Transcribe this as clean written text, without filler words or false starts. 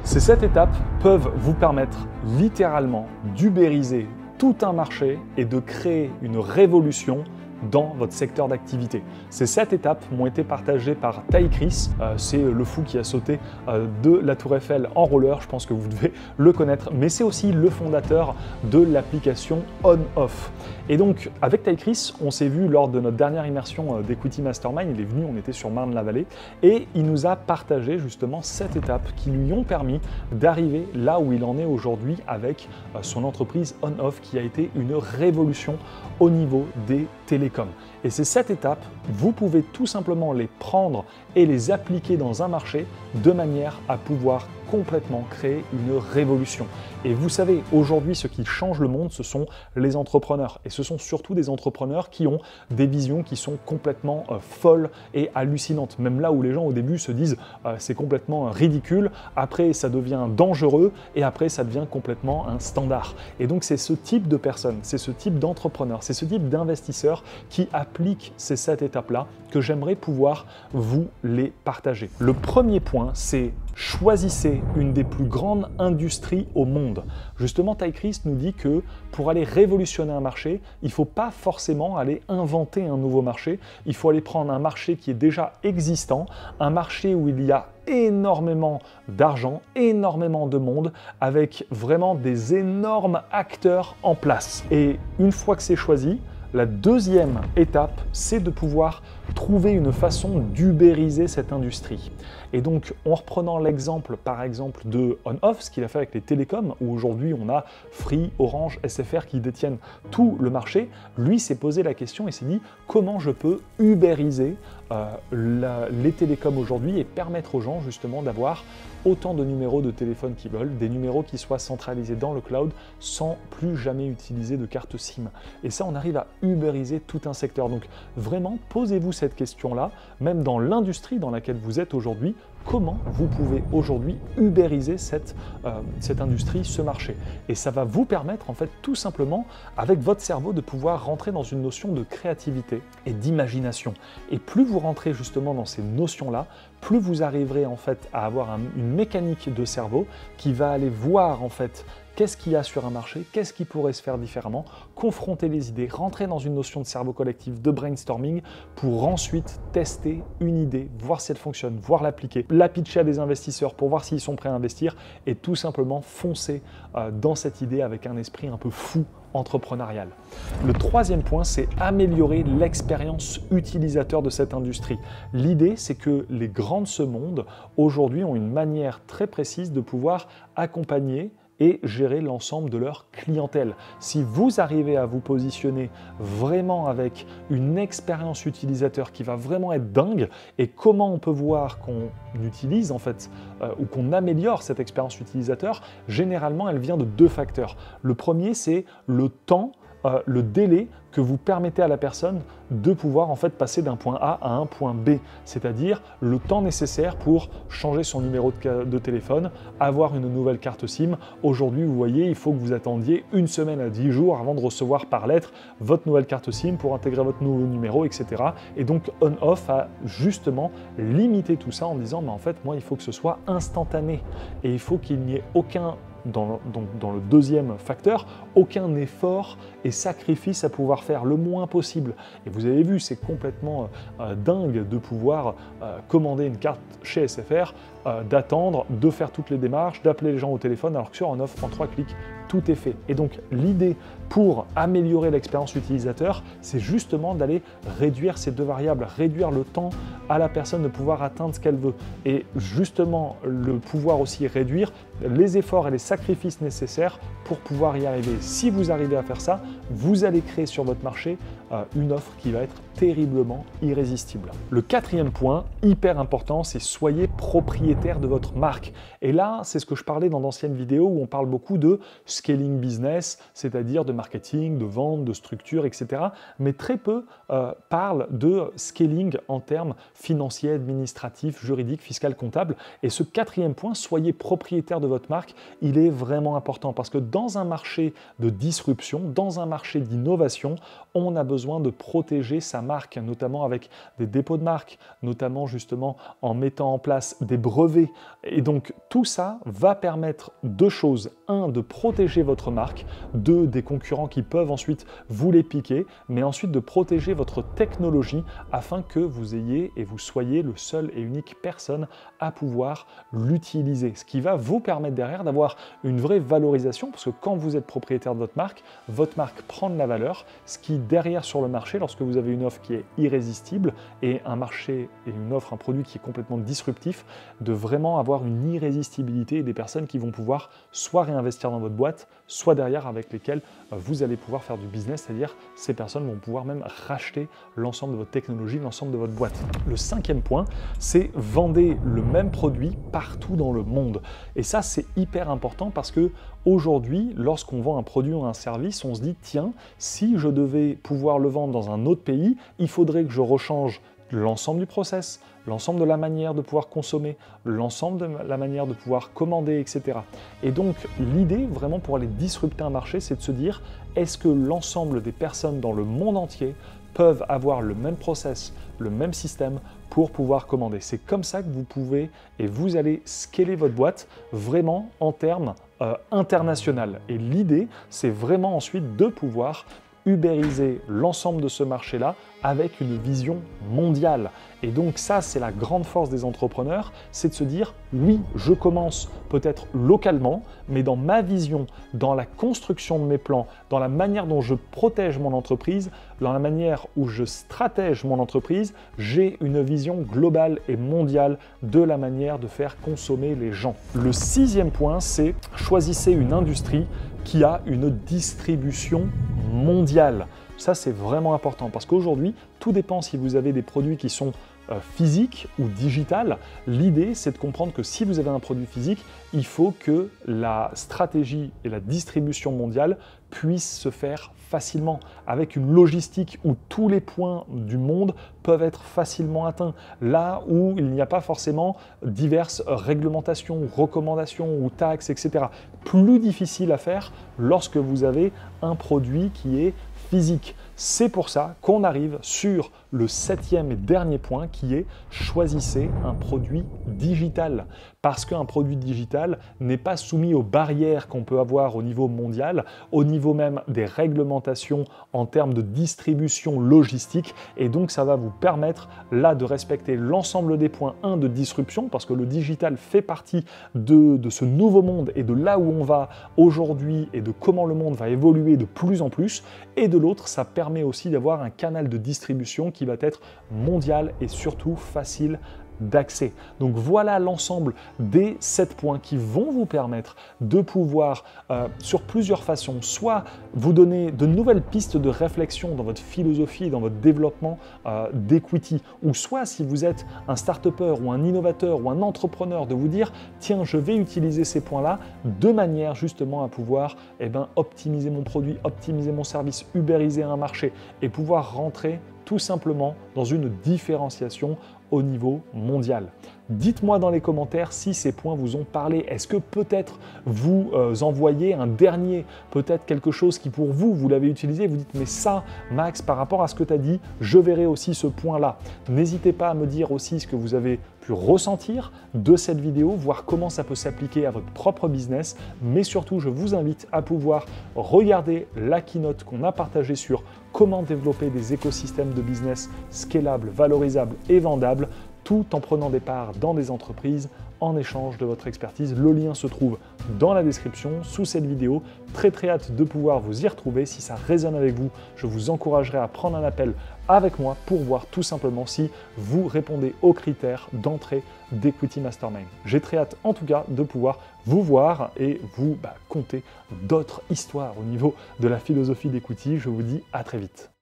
Ces 7 étapes peuvent vous permettre littéralement d'ubériser tout un marché et de créer une révolution dans votre secteur d'activité. Ces 7 étapes m'ont été partagées par Ty Chris, c'est le fou qui a sauté de la Tour Eiffel en roller, je pense que vous devez le connaître, mais c'est aussi le fondateur de l'application On-Off. Et donc avec Ty Chris, on s'est vu lors de notre dernière immersion d'Equity Mastermind, il est venu, on était sur Marne-la-Vallée, et il nous a partagé justement 7 étapes qui lui ont permis d'arriver là où il en est aujourd'hui avec son entreprise On-Off qui a été une révolution au niveau des télécoms. Et ces 7 étapes, vous pouvez tout simplement les prendre et les appliquer dans un marché de manière à pouvoir complètement créer une révolution. Et vous savez, aujourd'hui, ce qui change le monde, ce sont les entrepreneurs. Et ce sont surtout des entrepreneurs qui ont des visions qui sont complètement folles et hallucinantes. Même là où les gens au début se disent c'est complètement ridicule, après ça devient dangereux et après ça devient complètement un standard. Et donc c'est ce type de personnes, c'est ce type d'entrepreneurs, c'est ce type d'investisseurs qui appliquent ces 7 étapes-là que j'aimerais pouvoir vous les partager. Le premier point, c'est choisissez une des plus grandes industries au monde. Justement, Ty Chris nous dit que pour aller révolutionner un marché, il ne faut pas forcément aller inventer un nouveau marché, il faut aller prendre un marché qui est déjà existant, un marché où il y a énormément d'argent, énormément de monde, avec vraiment des énormes acteurs en place. Et une fois que c'est choisi, la deuxième étape, c'est de pouvoir trouver une façon d'ubériser cette industrie. Et donc, en reprenant l'exemple, par exemple, de On-Off, ce qu'il a fait avec les télécoms, où aujourd'hui on a Free, Orange, SFR qui détiennent tout le marché, lui s'est posé la question et s'est dit comment je peux ubériser les télécoms aujourd'hui et permettre aux gens justement d'avoir autant de numéros de téléphone qu'ils veulent, des numéros qui soient centralisés dans le cloud sans plus jamais utiliser de carte SIM. Et ça, on arrive à ubériser tout un secteur. Donc vraiment, posez-vous cette question-là, même dans l'industrie dans laquelle vous êtes aujourd'hui, comment vous pouvez aujourd'hui ubériser cette industrie, ce marché. Et ça va vous permettre en fait tout simplement avec votre cerveau de pouvoir rentrer dans une notion de créativité et d'imagination. Et plus vous rentrez justement dans ces notions-là, plus vous arriverez en fait à avoir une mécanique de cerveau qui va aller voir en fait qu'est-ce qu'il y a sur un marché, qu'est-ce qui pourrait se faire différemment, confronter les idées, rentrer dans une notion de cerveau collectif, de brainstorming, pour ensuite tester une idée, voir si elle fonctionne, voir l'appliquer, la pitcher à des investisseurs pour voir s'ils sont prêts à investir et tout simplement foncer dans cette idée avec un esprit un peu fou entrepreneurial. Le troisième point, c'est améliorer l'expérience utilisateur de cette industrie. L'idée, c'est que les grands de ce monde, aujourd'hui, ont une manière très précise de pouvoir accompagner et gérer l'ensemble de leur clientèle. Si vous arrivez à vous positionner vraiment avec une expérience utilisateur qui va vraiment être dingue, et comment on peut voir qu'on utilise en fait ou qu'on améliore cette expérience utilisateur, généralement elle vient de 2 facteurs. Le premier, c'est le temps, le délai que vous permettez à la personne de pouvoir en fait passer d'un point A à un point B, c'est-à-dire le temps nécessaire pour changer son numéro de téléphone, avoir une nouvelle carte SIM. Aujourd'hui, vous voyez, il faut que vous attendiez 1 semaine à 10 jours avant de recevoir par lettre votre nouvelle carte SIM pour intégrer votre nouveau numéro, etc. Et donc On-Off a justement limité tout ça en disant, mais en fait, moi, il faut que ce soit instantané et il faut qu'il n'y ait aucun dans le deuxième facteur, aucun effort et sacrifice à pouvoir faire le moins possible. Et vous avez vu, c'est complètement dingue de pouvoir commander une carte chez SFR, d'attendre, de faire toutes les démarches, d'appeler les gens au téléphone, alors que sur On-Off, en 3 clics, tout est fait. Et donc l'idée pour améliorer l'expérience utilisateur, c'est justement d'aller réduire ces 2 variables, réduire le temps à la personne de pouvoir atteindre ce qu'elle veut. Et justement, le pouvoir aussi réduire les efforts et les sacrifices nécessaires pour pouvoir y arriver. Si vous arrivez à faire ça, vous allez créer sur votre marché une offre qui va être terriblement irrésistible. Le 4e point, hyper important, c'est soyez propriétaire de votre marque. Et là, c'est ce que je parlais dans d'anciennes vidéos où on parle beaucoup de scaling business, c'est-à-dire de marketing, de vente, de structure, etc. Mais très peu parlent de scaling en termes financiers, administratifs, juridiques, fiscal, comptable. Et ce 4e point, soyez propriétaire de votre marque, il est vraiment important parce que dans un marché de disruption, dans un marché d'innovation, on a besoin besoin de protéger sa marque, notamment avec des dépôts de marque, notamment justement en mettant en place des brevets. Et donc tout ça va permettre deux choses. Un, de protéger votre marque, deux, des concurrents qui peuvent ensuite vous les piquer, mais ensuite de protéger votre technologie afin que vous ayez et vous soyez le seul et unique personne à pouvoir l'utiliser. Ce qui va vous permettre derrière d'avoir une vraie valorisation, parce que quand vous êtes propriétaire de votre marque prend de la valeur, ce qui derrière sur le marché, lorsque vous avez une offre qui est irrésistible et un marché et une offre, un produit qui est complètement disruptif, de vraiment avoir une irrésistibilité et des personnes qui vont pouvoir soit réinvestir dans votre boîte, soit derrière avec lesquelles vous allez pouvoir faire du business, c'est-à-dire ces personnes vont pouvoir même racheter l'ensemble de votre technologie, l'ensemble de votre boîte. Le cinquième point, c'est vendez le même produit partout dans le monde. Et ça, c'est hyper important parce que aujourd'hui, lorsqu'on vend un produit ou un service, on se dit, tiens, si je devais pouvoir le vendre dans un autre pays, il faudrait que je rechange l'ensemble du process, l'ensemble de la manière de pouvoir consommer, l'ensemble de la manière de pouvoir commander, etc. Et donc, l'idée, vraiment pour aller disrupter un marché, c'est de se dire, est-ce que l'ensemble des personnes dans le monde entier peuvent avoir le même process, le même système pour pouvoir commander? C'est comme ça que vous pouvez et vous allez scaler votre boîte vraiment en termes international. Et l'idée, c'est vraiment ensuite de pouvoir ubériser l'ensemble de ce marché-là avec une vision mondiale. Et donc ça, c'est la grande force des entrepreneurs, c'est de se dire, oui, je commence peut-être localement, mais dans ma vision, dans la construction de mes plans, dans la manière dont je protège mon entreprise, dans la manière où je stratège mon entreprise, j'ai une vision globale et mondiale de la manière de faire consommer les gens. Le sixième point, c'est choisissez une industrie qui a une distribution mondiale. Ça, c'est vraiment important parce qu'aujourd'hui, tout dépend si vous avez des produits qui sont physiques ou digitales. L'idée, c'est de comprendre que si vous avez un produit physique, il faut que la stratégie et la distribution mondiale puissent se faire facilement, avec une logistique où tous les points du monde peuvent être facilement atteints, là où il n'y a pas forcément diverses réglementations, recommandations ou taxes, etc. Plus difficile à faire lorsque vous avez un produit qui est physique. C'est pour ça qu'on arrive sur le septième et dernier point qui est choisissez un produit digital. Parce qu'un produit digital n'est pas soumis aux barrières qu'on peut avoir au niveau mondial, au niveau même des réglementations en termes de distribution logistique. Et donc ça va vous permettre là de respecter l'ensemble des points de disruption parce que le digital fait partie de ce nouveau monde et de là où on va aujourd'hui et de comment le monde va évoluer de plus en plus. Et de l'autre, ça permet aussi d'avoir un canal de distribution qui va être mondial et surtout facile d'accès. Donc voilà l'ensemble des 7 points qui vont vous permettre de pouvoir, sur plusieurs façons, soit vous donner de nouvelles pistes de réflexion dans votre philosophie et dans votre développement d'equity, ou soit si vous êtes un start-upper ou un innovateur ou un entrepreneur, de vous dire tiens, je vais utiliser ces points-là de manière justement à pouvoir optimiser mon produit, optimiser mon service, ubériser un marché et pouvoir rentrer tout simplement dans une différenciation au niveau mondial. Dites-moi dans les commentaires si ces points vous ont parlé. Est-ce que peut-être vous envoyez un dernier, peut-être quelque chose qui pour vous, vous l'avez utilisé, vous dites mais ça, Max, par rapport à ce que tu as dit, je verrai aussi ce point-là. N'hésitez pas à me dire aussi ce que vous avez pu ressentir de cette vidéo, voir comment ça peut s'appliquer à votre propre business, mais surtout, je vous invite à pouvoir regarder la keynote qu'on a partagée sur comment développer des écosystèmes de business scalables, valorisables et vendables, tout en prenant des parts dans des entreprises en échange de votre expertise. Le lien se trouve dans la description sous cette vidéo. Très hâte de pouvoir vous y retrouver. Si ça résonne avec vous, je vous encouragerai à prendre un appel avec moi pour voir tout simplement si vous répondez aux critères d'entrée d'Equity Mastermind. J'ai très hâte en tout cas de pouvoir vous voir et vous conter d'autres histoires au niveau de la philosophie d'Equity. Je vous dis à très vite.